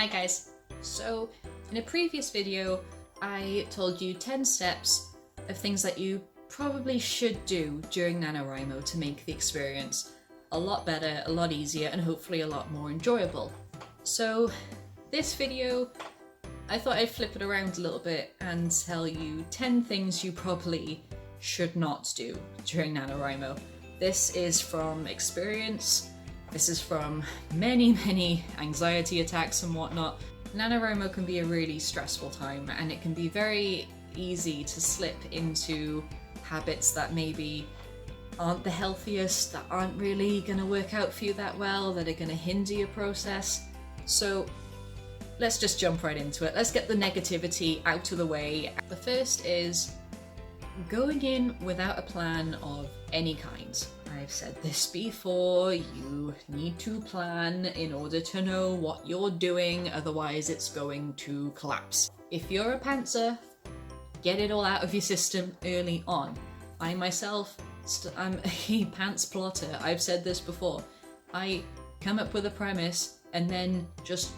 Hi guys! So in a previous video I told you 10 steps of things that you probably should do during Nanowrimo to make the experience a lot better, a lot easier, and hopefully a lot more enjoyable. So this video, I thought I'd flip it around a little bit and tell you 10 things you probably should not do during Nanowrimo. This is from experience. This is from many anxiety attacks and whatnot. Nanowrimo can be a really stressful time, and it can be very easy to slip into habits that maybe aren't the healthiest, that aren't really going to work out for you that well, that are going to hinder your process. So let's just jump right into it. Let's get the negativity out of the way. The first is going in without a plan of any kind. I've said this before, you need to plan in order to know what you're doing, otherwise it's going to collapse. If you're a pantser, get it all out of your system early on. I myself, I'm a pants plotter. I've said this before. I come up with a premise and then just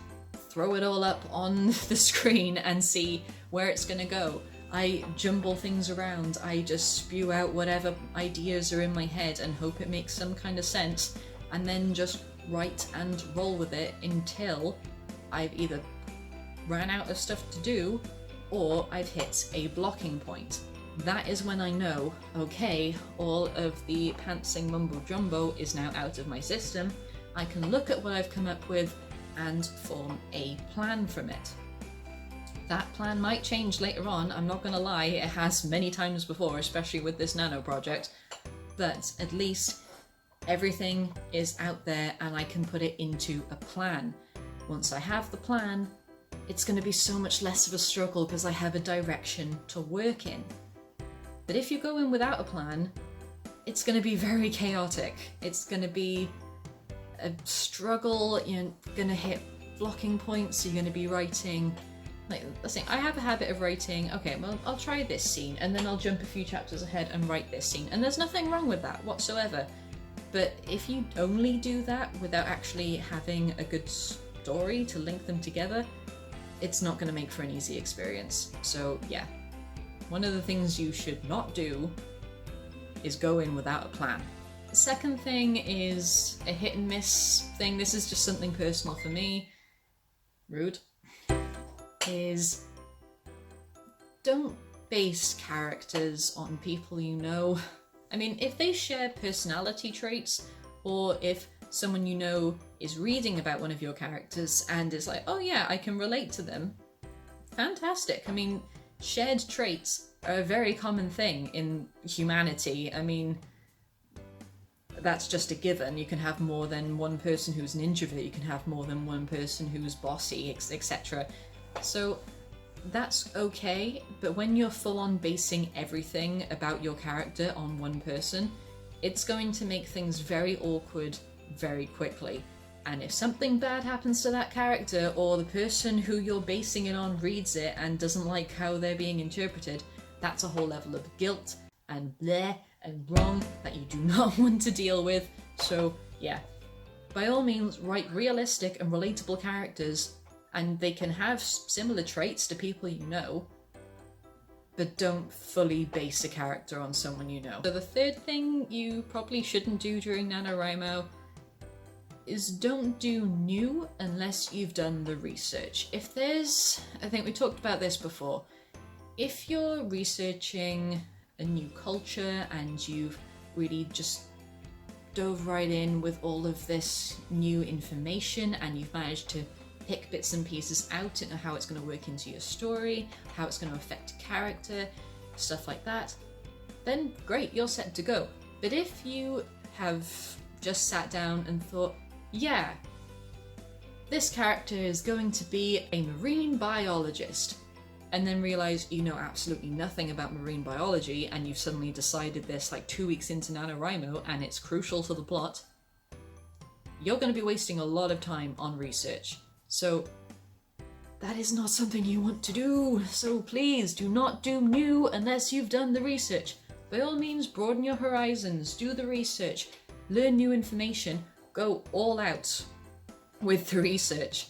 throw it all up on the screen and see where it's gonna go. I jumble things around, I just spew out whatever ideas are in my head and hope it makes some kind of sense, and then just write and roll with it until I've either ran out of stuff to do or I've hit a blocking point. That is when I know, okay, all of the pantsing mumbo jumbo is now out of my system. I can look at what I've come up with and form a plan from it. That plan might change later on, I'm not gonna lie, it has many times before, especially with this nano project, but at least everything is out there and I can put it into a plan. Once I have the plan, it's gonna be so much less of a struggle because I have a direction to work in. But if you go in without a plan, it's gonna be very chaotic. It's gonna be a struggle, you're gonna hit blocking points, you're gonna be writing. Like, let's say I have a habit of writing, okay, well, I'll try this scene, and then I'll jump a few chapters ahead and write this scene, and there's nothing wrong with that whatsoever. But if you only do that without actually having a good story to link them together, it's not going to make for an easy experience. So yeah, one of the things you should not do is go in without a plan. The second thing is a hit and miss thing. This is just something personal for me. Rude. Is don't base characters on people you know. I mean, if they share personality traits, or if someone you know is reading about one of your characters and is like, oh yeah, I can relate to them, fantastic. I mean, shared traits are a very common thing in humanity. I mean, that's just a given. You can have more than one person who's an introvert, you can have more than one person who's bossy, etc. So that's okay, but when you're full on basing everything about your character on one person, it's going to make things very awkward very quickly. And if something bad happens to that character, or the person who you're basing it on reads it and doesn't like how they're being interpreted, that's a whole level of guilt and bleh and wrong that you do not want to deal with. So yeah, by all means write realistic and relatable characters, and they can have similar traits to people you know, but don't fully base a character on someone you know. So the third thing you probably shouldn't do during Nanowrimo is don't do new unless you've done the research. If there's, I think we talked about this before, if you're researching a new culture and you've really just dove right in with all of this new information and you've managed to pick bits and pieces out and how it's going to work into your story, how it's going to affect a character, stuff like that, then great, you're set to go. But if you have just sat down and thought, yeah, this character is going to be a marine biologist, and then realize you know absolutely nothing about marine biology and you've suddenly decided this like 2 weeks into Nanowrimo and it's crucial to the plot, you're going to be wasting a lot of time on research. So that is not something you want to do, so please do not do new unless you've done the research. By all means, broaden your horizons, do the research, learn new information, go all out with the research.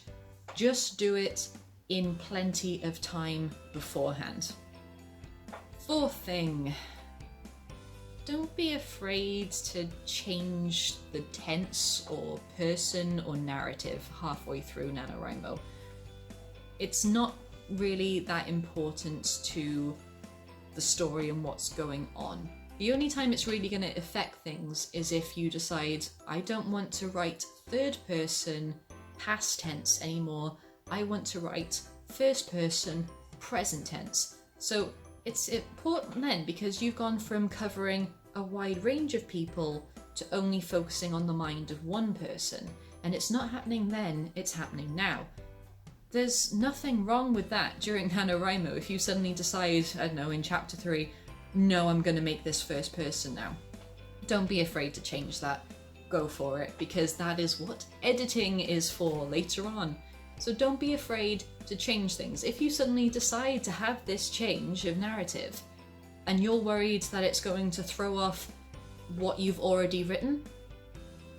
Just do it in plenty of time beforehand. Fourth thing, don't be afraid to change the tense or person or narrative halfway through NaNoWriMo. It's not really that important to the story and what's going on. The only time it's really going to affect things is if you decide, I don't want to write third person past tense anymore, I want to write first person present tense. So it's important then, because you've gone from covering a wide range of people to only focusing on the mind of one person. And it's not happening then, it's happening now. There's nothing wrong with that during NaNoWriMo if you suddenly decide, I don't know, in chapter 3, no, I'm going to make this first person now. Don't be afraid to change that. Go for it, because that is what editing is for later on. So don't be afraid to change things. If you suddenly decide to have this change of narrative and you're worried that it's going to throw off what you've already written,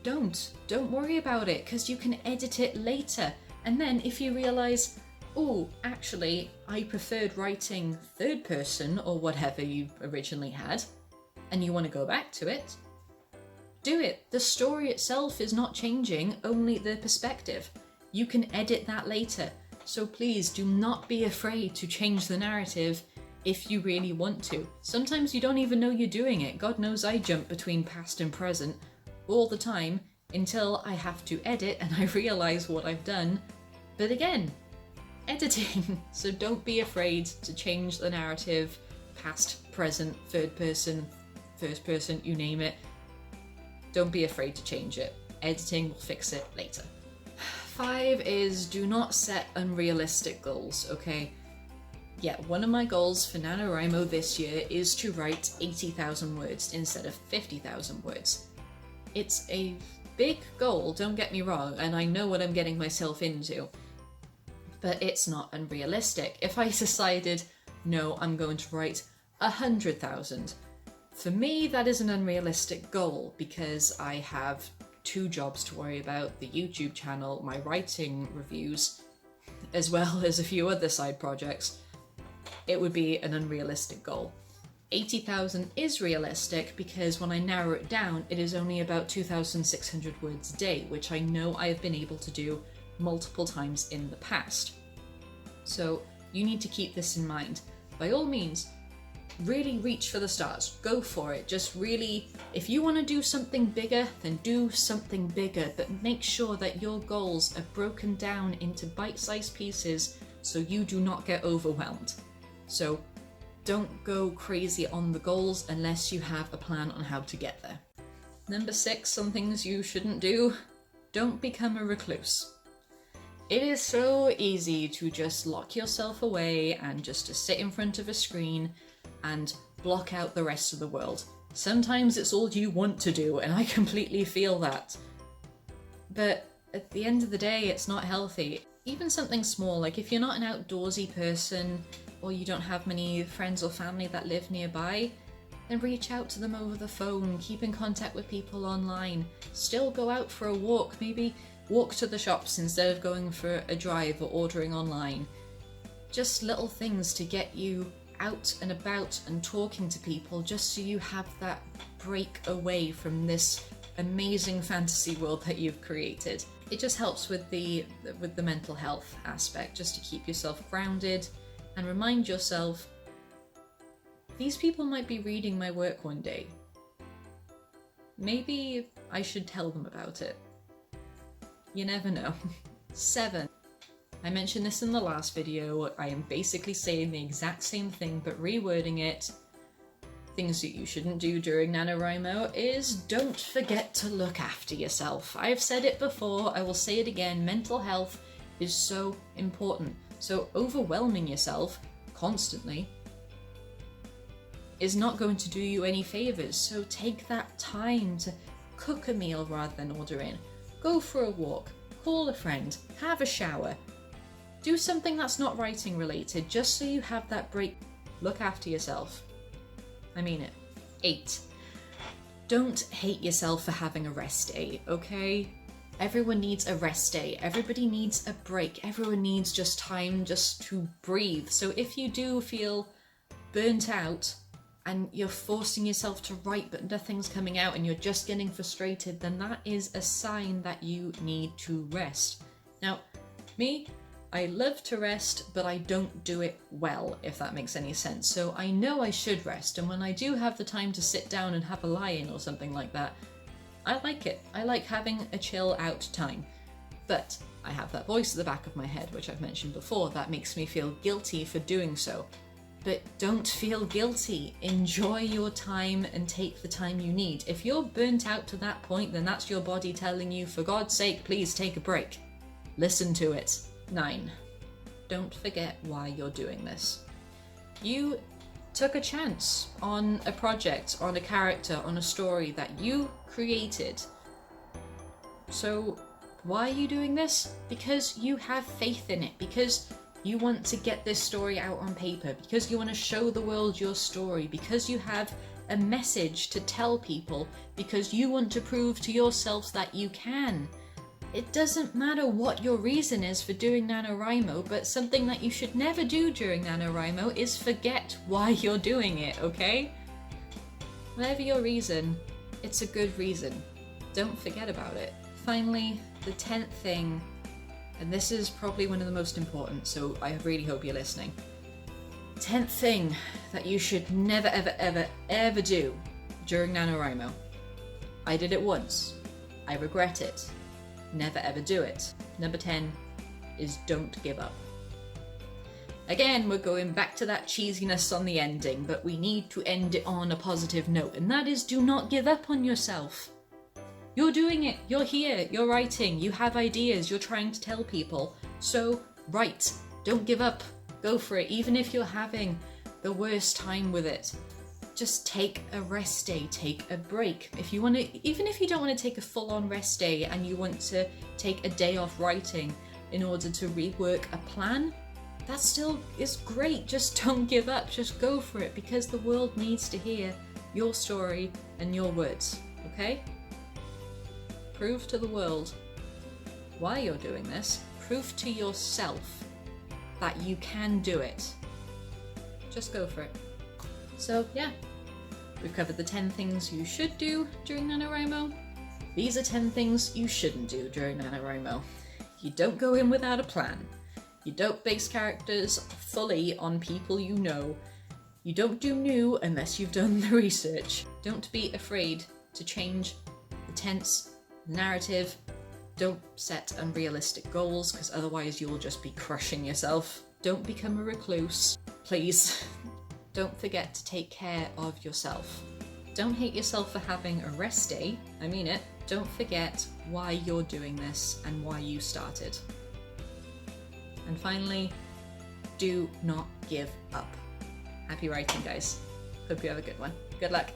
don't worry about it, because you can edit it later. And then if you realise, oh, actually, I preferred writing third person or whatever you originally had, and you want to go back to it, do it. The story itself is not changing, only the perspective. You can edit that later. So please do not be afraid to change the narrative if you really want to. Sometimes you don't even know you're doing it. God knows I jump between past and present all the time until I have to edit and I realise what I've done. But again, editing. So don't be afraid to change the narrative, past, present, third person, first person, you name it. Don't be afraid to change it. Editing will fix it later. 5 is do not set unrealistic goals, okay? Yeah, one of my goals for NaNoWriMo this year is to write 80,000 words instead of 50,000 words. It's a big goal, don't get me wrong, and I know what I'm getting myself into. But it's not unrealistic. If I decided, no, I'm going to write 100,000, for me that is an unrealistic goal because I have 2 jobs to worry about, the YouTube channel, my writing reviews, as well as a few other side projects. It would be an unrealistic goal. 80,000 is realistic because when I narrow it down, it is only about 2,600 words a day, which I know I have been able to do multiple times in the past. So you need to keep this in mind. By all means, really reach for the stars. Go for it. Just really, if you want to do something bigger, then do something bigger, but make sure that your goals are broken down into bite-sized pieces so you do not get overwhelmed. So don't go crazy on the goals unless you have a plan on how to get there. Number 6, some things you shouldn't do. Don't become a recluse. It is so easy to just lock yourself away and just to sit in front of a screen and block out the rest of the world. Sometimes it's all you want to do, and I completely feel that. But at the end of the day, it's not healthy. Even something small, like if you're not an outdoorsy person, or you don't have many friends or family that live nearby, then reach out to them over the phone, keep in contact with people online, still go out for a walk, maybe walk to the shops instead of going for a drive or ordering online. Just little things to get you out and about and talking to people, just so you have that break away from this amazing fantasy world that you've created. It just helps with the mental health aspect, just to keep yourself grounded and remind yourself, these people might be reading my work one day. Maybe I should tell them about it. You never know. 7. I mentioned this in the last video. I am basically saying the exact same thing but rewording it. Things that you shouldn't do during NaNoWriMo is don't forget to look after yourself. I've said it before, I will say it again, mental health is so important. So overwhelming yourself constantly is not going to do you any favours. So take that time to cook a meal rather than order in. Go for a walk, call a friend, have a shower. Do something that's not writing related, just so you have that break. Look after yourself. I mean it. 8. Don't hate yourself for having a rest day, okay? Everyone needs a rest day. Everybody needs a break. Everyone needs just time just to breathe. So if you do feel burnt out and you're forcing yourself to write but nothing's coming out and you're just getting frustrated, then that is a sign that you need to rest. Now, me, I love to rest, but I don't do it well, if that makes any sense. So I know I should rest, and when I do have the time to sit down and have a lie-in or something like that, I like it. I like having a chill out time. But I have that voice at the back of my head, which I've mentioned before, that makes me feel guilty for doing so. But don't feel guilty. Enjoy your time and take the time you need. If you're burnt out to that point, then that's your body telling you, for God's sake, please take a break. Listen to it. 9. Don't forget why you're doing this. You took a chance on a project, on a character, on a story that you created. So why are you doing this? Because you have faith in it, because you want to get this story out on paper, because you want to show the world your story, because you have a message to tell people, because you want to prove to yourself that you can. It doesn't matter what your reason is for doing Nanowrimo, but something that you should never do during Nanowrimo is forget why you're doing it, okay? Whatever your reason, it's a good reason. Don't forget about it. Finally, the 10th thing, and this is probably one of the most important, so I really hope you're listening. 10th thing that you should never, ever, ever, ever do during Nanowrimo. I did it once. I regret it. Never ever do it. Number 10 is don't give up. Again, we're going back to that cheesiness on the ending, but we need to end it on a positive note, and that is do not give up on yourself. You're doing it, you're here, you're writing, you have ideas, you're trying to tell people. So write, don't give up, go for it, even if you're having the worst time with it. Just take a rest day, take a break. If you want to, even if you don't want to take a full-on rest day and you want to take a day off writing in order to rework a plan, that still is great. Just don't give up, just go for it, because the world needs to hear your story and your words, okay? Prove to the world why you're doing this. Prove to yourself that you can do it. Just go for it. So yeah, we've covered the 10 things you should do during Nanowrimo. These are 10 things you shouldn't do during Nanowrimo. You don't go in without a plan. You don't base characters fully on people you know. You don't do new unless you've done the research. Don't be afraid to change the tense, the narrative. Don't set unrealistic goals, because otherwise you'll just be crushing yourself. Don't become a recluse, please. Don't forget to take care of yourself. Don't hate yourself for having a rest day. I mean it. Don't forget why you're doing this and why you started. And finally, do not give up. Happy writing, guys. Hope you have a good one. Good luck.